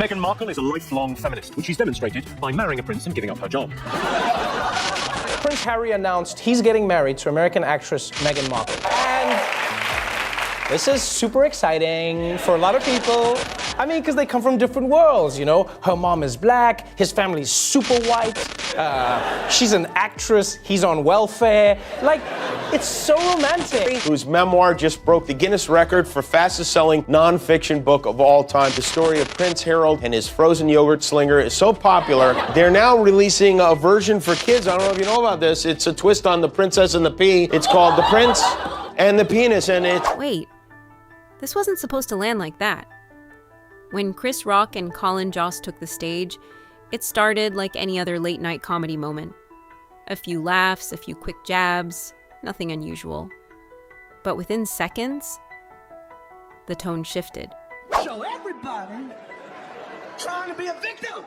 Meghan Markle is a lifelong feminist, which she's demonstrated by marrying a prince and giving up her job. Prince Harry announced he's getting married to American actress Meghan Markle. And this is super exciting for a lot of people. I mean, because they come from different worlds, you know? Her mom is black, his family's super white, she's an actress, he's on welfare. Like, it's so romantic. Whose memoir just broke the Guinness record for fastest selling nonfiction book of all time. The story of Prince Harold and his frozen yogurt slinger is so popular, they're now releasing a version for kids. I don't know if you know about this. It's a twist on The Princess and the Pea. It's called The Prince and the Penis, and it's... Wait, this wasn't supposed to land like that. When Chris Rock and Colin Jost took the stage, it started like any other late-night comedy moment. A few laughs, a few quick jabs, nothing unusual. But within seconds, the tone shifted. So everybody trying to be a victim.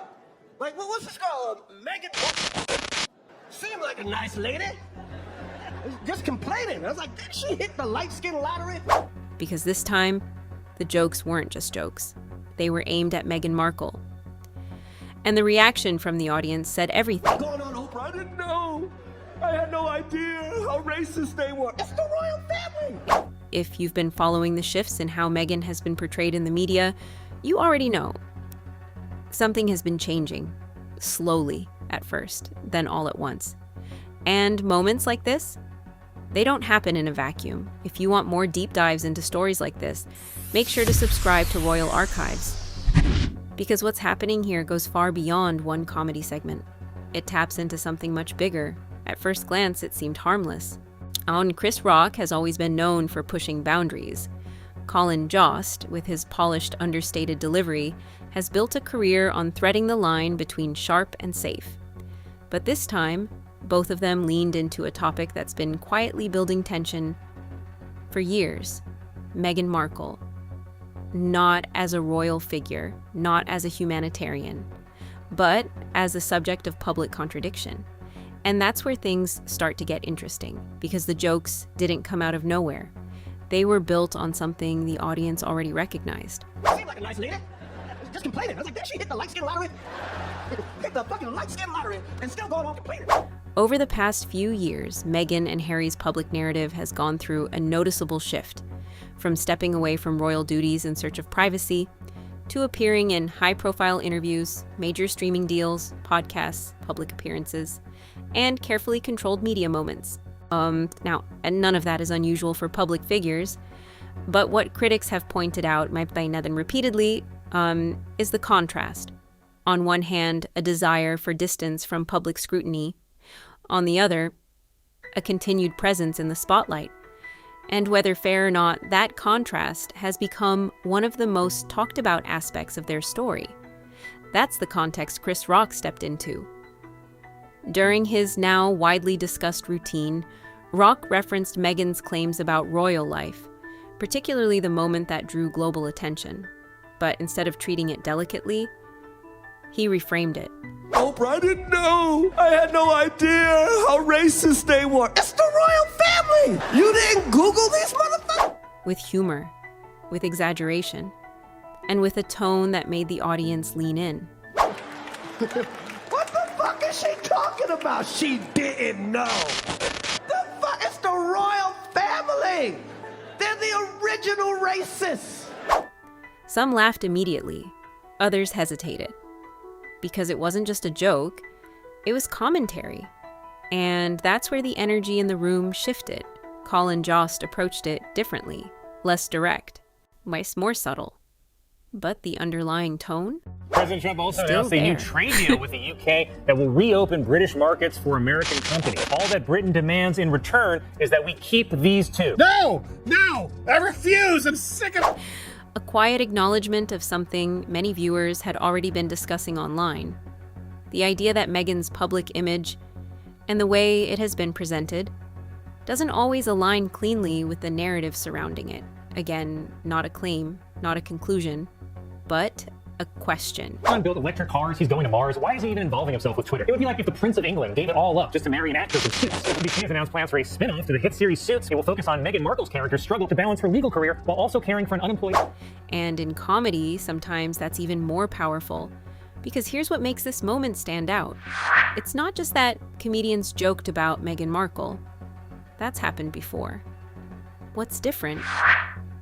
Like, what's this girl, Meghan? Seemed like a nice lady. Just complaining. I was like, did she hit the light skin lottery? Because this time, the jokes weren't just jokes. They were aimed at Meghan Markle. And the reaction from the audience said everything. What's going on, Oprah? I didn't know. I had no idea how racist they were. It's the royal family. If you've been following the shifts in how Meghan has been portrayed in the media, you already know. Something has been changing, slowly at first, then all at once. And moments like this, they don't happen in a vacuum. If you want more deep dives into stories like this, make sure to subscribe to Royal Archives. Because what's happening here goes far beyond one comedy segment. It taps into something much bigger. At first glance, it seemed harmless. Chris Rock has always been known for pushing boundaries. Colin Jost, with his polished, understated delivery, has built a career on threading the line between sharp and safe. But this time, both of them leaned into a topic that's been quietly building tension for years: Meghan Markle. Not as a royal figure, not as a humanitarian, but as a subject of public contradiction. And that's where things start to get interesting, because the jokes didn't come out of nowhere. They were built on something the audience already recognized. Seemed like a nice lady. Just complaining. I was like, did she hit the light skin lottery? Hit the fucking light skin lottery and still going on complaining. Over the past few years, Meghan and Harry's public narrative has gone through a noticeable shift, from stepping away from royal duties in search of privacy, to appearing in high-profile interviews, major streaming deals, podcasts, public appearances, and carefully controlled media moments. Now, none of that is unusual for public figures, but what critics have pointed out, by Nethan repeatedly, is the contrast. On one hand, a desire for distance from public scrutiny. On the other, a continued presence in the spotlight. And whether fair or not, that contrast has become one of the most talked about aspects of their story. That's the context Chris Rock stepped into. During his now widely discussed routine, Rock referenced Meghan's claims about royal life, particularly the moment that drew global attention. But instead of treating it delicately, he reframed it. Oprah, I didn't know. I had no idea how racist they were. It's the royal family. You didn't Google these motherfuckers? With humor, with exaggeration, and with a tone that made the audience lean in. What the fuck is she talking about? She didn't know. The fuck? It's the royal family. They're the original racists. Some laughed immediately, others hesitated. Because it wasn't just a joke, it was commentary. And that's where the energy in the room shifted. Colin Jost approached it differently, less direct, more subtle. But the underlying tone? President Trump also Still announced a new there. trade deal with the UK that will reopen British markets for American companies. All that Britain demands in return is that we keep these two. No! I refuse! I'm sick of... A quiet acknowledgement of something many viewers had already been discussing online. The idea that Meghan's public image, and the way it has been presented, doesn't always align cleanly with the narrative surrounding it. Again, not a claim, not a conclusion, but a question. Elon built electric cars, he's going to Mars. Why is he even involving himself with Twitter? It would be like if the Prince of England gave it all up just to marry an actress in Suits. NBC has announced plans for a spin-off to the hit series Suits. It will focus on Meghan Markle's character's struggle to balance her legal career while also caring for an unemployed... And in comedy, sometimes that's even more powerful. Because here's what makes this moment stand out. It's not just that comedians joked about Meghan Markle. That's happened before. What's different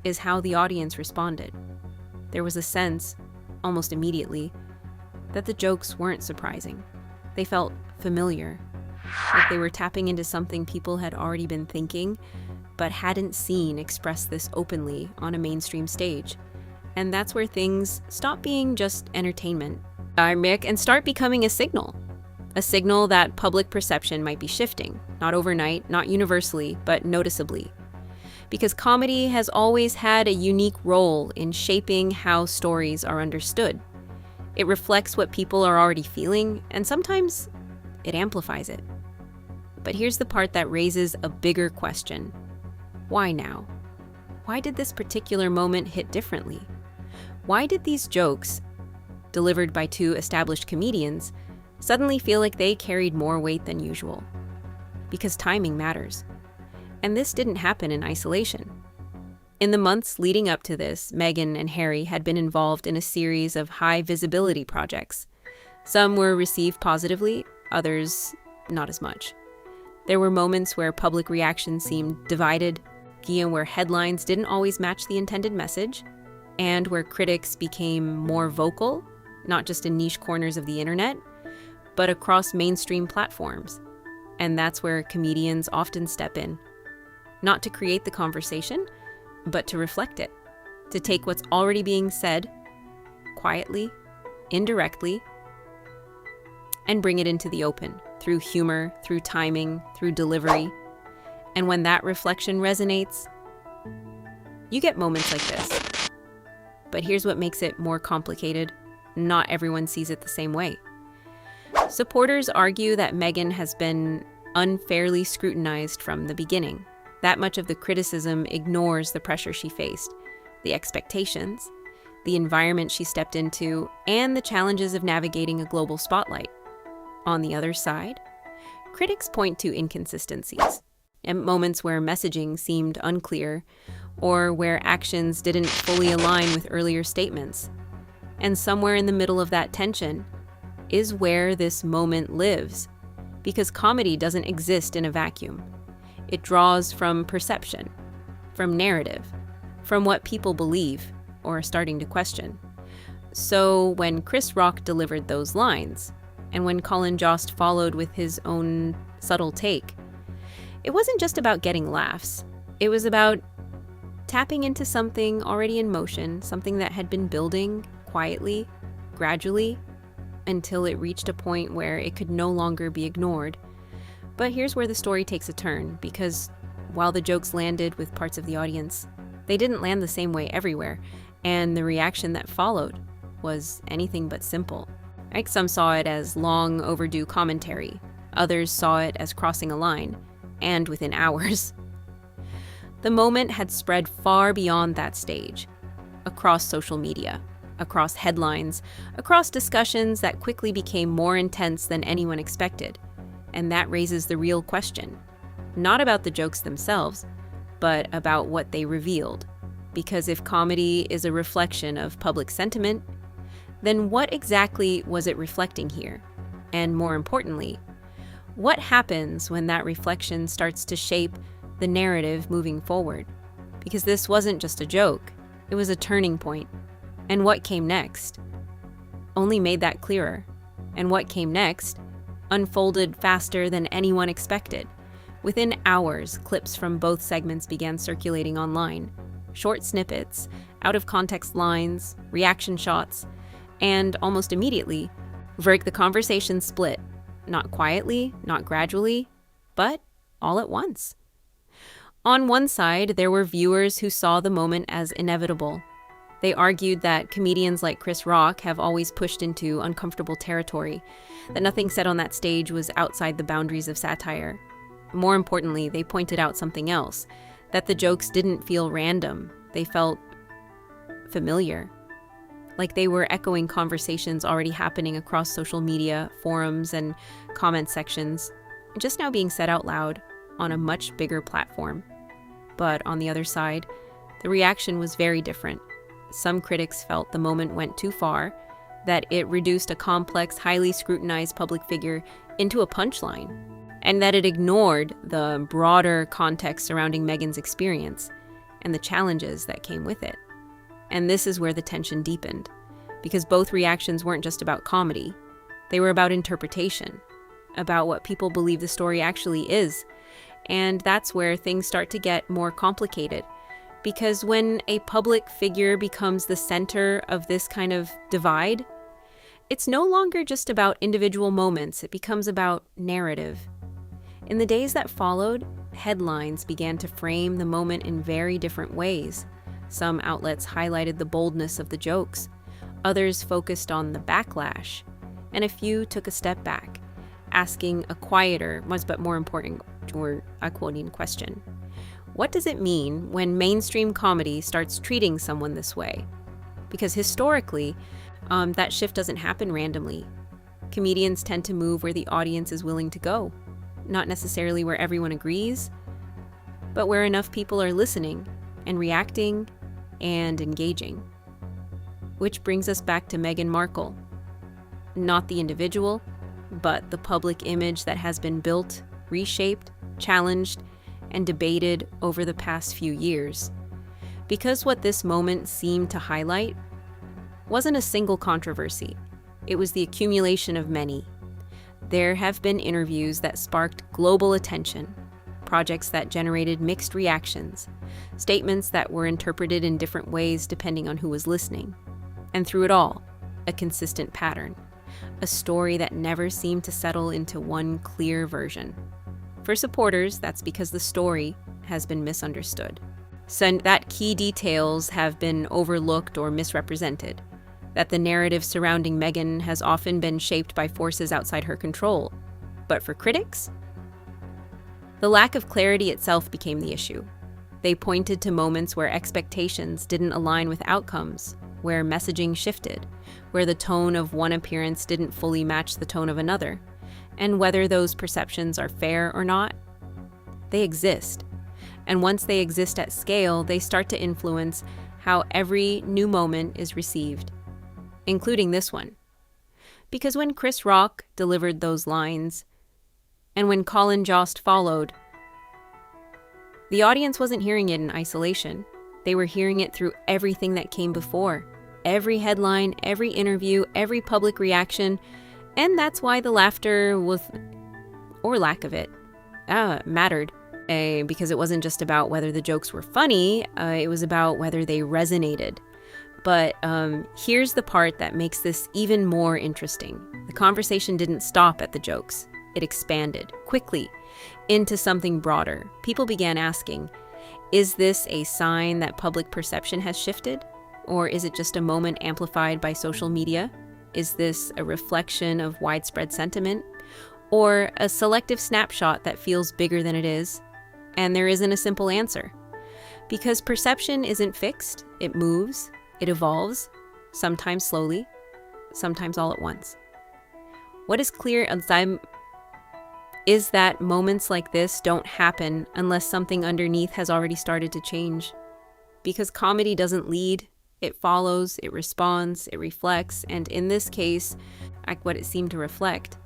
is how the audience responded. There was a sense, almost immediately, that the jokes weren't surprising. They felt familiar, like they were tapping into something people had already been thinking, but hadn't seen expressed this openly on a mainstream stage. And that's where things stop being just entertainment. And start becoming a signal that public perception might be shifting, not overnight, not universally, but noticeably. Because comedy has always had a unique role in shaping how stories are understood. It reflects what people are already feeling, and sometimes it amplifies it. But here's the part that raises a bigger question. Why now? Why did this particular moment hit differently? Why did these jokes, delivered by two established comedians, suddenly feel like they carried more weight than usual? Because timing matters. And this didn't happen in isolation. In the months leading up to this, Meghan and Harry had been involved in a series of high-visibility projects. Some were received positively, others not as much. There were moments where public reaction seemed divided, where headlines didn't always match the intended message, and where critics became more vocal, not just in niche corners of the internet, but across mainstream platforms. And that's where comedians often step in. Not to create the conversation, but to reflect it. To take what's already being said, quietly, indirectly, and bring it into the open, through humor, through timing, through delivery. And when that reflection resonates, you get moments like this. But here's what makes it more complicated. Not everyone sees it the same way. Supporters argue that Meghan has been unfairly scrutinized from the beginning. That much of the criticism ignores the pressure she faced, the expectations, the environment she stepped into, and the challenges of navigating a global spotlight. On the other side, critics point to inconsistencies, and moments where messaging seemed unclear, or where actions didn't fully align with earlier statements. And somewhere in the middle of that tension is where this moment lives, because comedy doesn't exist in a vacuum. It draws from perception, from narrative, from what people believe or are starting to question. So when Chris Rock delivered those lines, and when Colin Jost followed with his own subtle take, it wasn't just about getting laughs. It was about tapping into something already in motion, something that had been building quietly, gradually, until it reached a point where it could no longer be ignored. But here's where the story takes a turn, because while the jokes landed with parts of the audience, they didn't land the same way everywhere, and the reaction that followed was anything but simple. Like, some saw it as long overdue commentary, others saw it as crossing a line, and within hours. The moment had spread far beyond that stage, across social media, across headlines, across discussions that quickly became more intense than anyone expected. And that raises the real question, not about the jokes themselves, but about what they revealed. Because if comedy is a reflection of public sentiment, then what exactly was it reflecting here? And more importantly, what happens when that reflection starts to shape the narrative moving forward? Because this wasn't just a joke, it was a turning point. And what came next only made that clearer. And what came next unfolded faster than anyone expected. Within hours, clips from both segments began circulating online. Short snippets, out-of-context lines, reaction shots, and almost immediately, the conversation split. Not quietly, not gradually, but all at once. On one side, there were viewers who saw the moment as inevitable. They argued that comedians like Chris Rock have always pushed into uncomfortable territory, that nothing said on that stage was outside the boundaries of satire. More importantly, they pointed out something else, that the jokes didn't feel random, they felt familiar. like they were echoing conversations already happening across social media, forums, and comment sections, just now being said out loud on a much bigger platform. But on the other side, the reaction was very different. Some critics felt the moment went too far, that it reduced a complex, highly scrutinized public figure into a punchline, and that it ignored the broader context surrounding Meghan's experience and the challenges that came with it. And this is where the tension deepened, because both reactions weren't just about comedy. They were about interpretation, about what people believe the story actually is. And that's where things start to get more complicated, because when a public figure becomes the center of this kind of divide, it's no longer just about individual moments, it becomes about narrative. In the days that followed, headlines began to frame the moment in very different ways. Some outlets highlighted the boldness of the jokes, others focused on the backlash, and a few took a step back, asking a quieter, but more important, or a quoting question. What does it mean when mainstream comedy starts treating someone this way? Because historically, that shift doesn't happen randomly. Comedians tend to move where the audience is willing to go, not necessarily where everyone agrees, but where enough people are listening and reacting and engaging. Which brings us back to Meghan Markle. Not the individual, but the public image that has been built, reshaped, challenged, and debated over the past few years. Because what this moment seemed to highlight wasn't a single controversy. It was the accumulation of many. There have been interviews that sparked global attention, projects that generated mixed reactions, statements that were interpreted in different ways depending on who was listening. And through it all, a consistent pattern, a story that never seemed to settle into one clear version. For supporters, that's because the story has been misunderstood. So that key details have been overlooked or misrepresented, that the narrative surrounding Meghan has often been shaped by forces outside her control. But for critics, the lack of clarity itself became the issue. They pointed to moments where expectations didn't align with outcomes, where messaging shifted, where the tone of one appearance didn't fully match the tone of another, and whether those perceptions are fair or not, they exist. And once they exist at scale, they start to influence how every new moment is received, including this one. Because when Chris Rock delivered those lines, and when Colin Jost followed, the audience wasn't hearing it in isolation. They were hearing it through everything that came before. Every headline, every interview, every public reaction. And that's why the laughter was, or lack of it, mattered. Because it wasn't just about whether the jokes were funny, it was about whether they resonated. But here's the part that makes this even more interesting. The conversation didn't stop at the jokes. It expanded quickly into something broader. People began asking, is this a sign that public perception has shifted? Or is it just a moment amplified by social media? Is this a reflection of widespread sentiment? Or a selective snapshot that feels bigger than it is? And there isn't a simple answer. Because perception isn't fixed, it moves, it evolves, sometimes slowly, sometimes all at once. What is clear is that moments like this don't happen unless something underneath has already started to change. Because comedy doesn't lead, it follows, it responds, it reflects, and in this case, what it seemed to reflect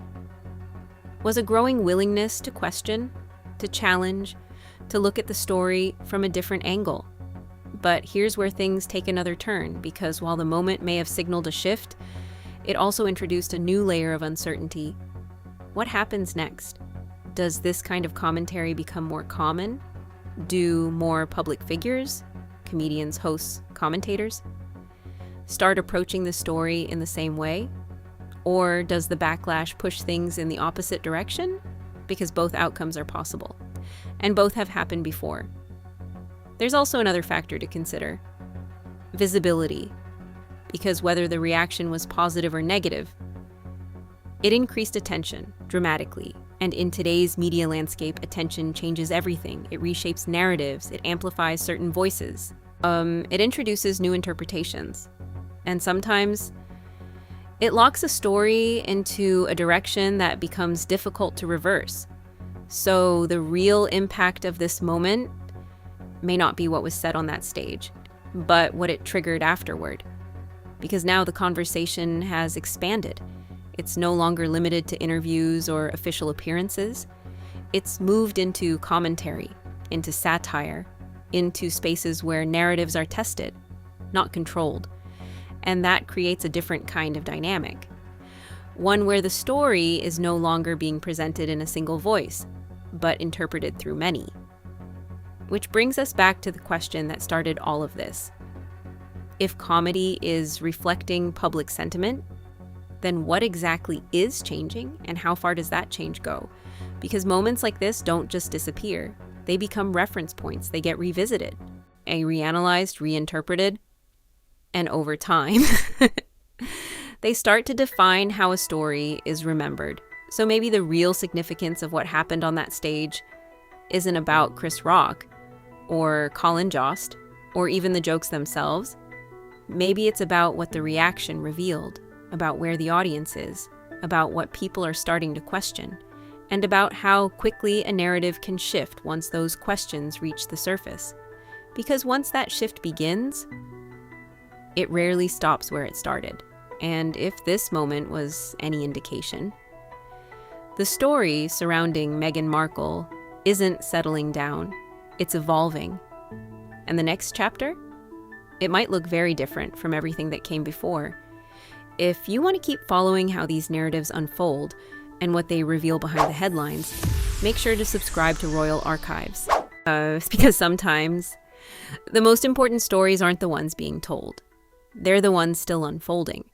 was a growing willingness to question, to challenge, to look at the story from a different angle. But here's where things take another turn, because while the moment may have signaled a shift, it also introduced a new layer of uncertainty. What happens next? Does this kind of commentary become more common? Do more public figures, comedians, hosts, commentators, start approaching the story in the same way? Or does the backlash push things in the opposite direction? Because both outcomes are possible, and both have happened before. There's also another factor to consider: visibility. Because whether the reaction was positive or negative, it increased attention dramatically. And in today's media landscape, attention changes everything. It reshapes narratives, it amplifies certain voices. It introduces new interpretations. And sometimes it locks a story into a direction that becomes difficult to reverse. So the real impact of this moment may not be what was said on that stage, but what it triggered afterward. Because now the conversation has expanded. It's no longer limited to interviews or official appearances. It's moved into commentary, into satire, into spaces where narratives are tested, not controlled. And that creates a different kind of dynamic. One where the story is no longer being presented in a single voice, but interpreted through many. Which brings us back to the question that started all of this. If comedy is reflecting public sentiment, then what exactly is changing, and how far does that change go? Because moments like this don't just disappear. They become reference points. They get revisited, reanalyzed, reinterpreted, and over time, they start to define how a story is remembered. So maybe the real significance of what happened on that stage isn't about Chris Rock or Colin Jost or even the jokes themselves. Maybe it's about what the reaction revealed, about where the audience is, about what people are starting to question, and about how quickly a narrative can shift once those questions reach the surface. Because once that shift begins, it rarely stops where it started. And if this moment was any indication, the story surrounding Meghan Markle isn't settling down, it's evolving. And the next chapter? It might look very different from everything that came before. If you want to keep following how these narratives unfold and what they reveal behind the headlines, make sure to subscribe to Royal Archives. Because sometimes the most important stories aren't the ones being told. They're the ones still unfolding.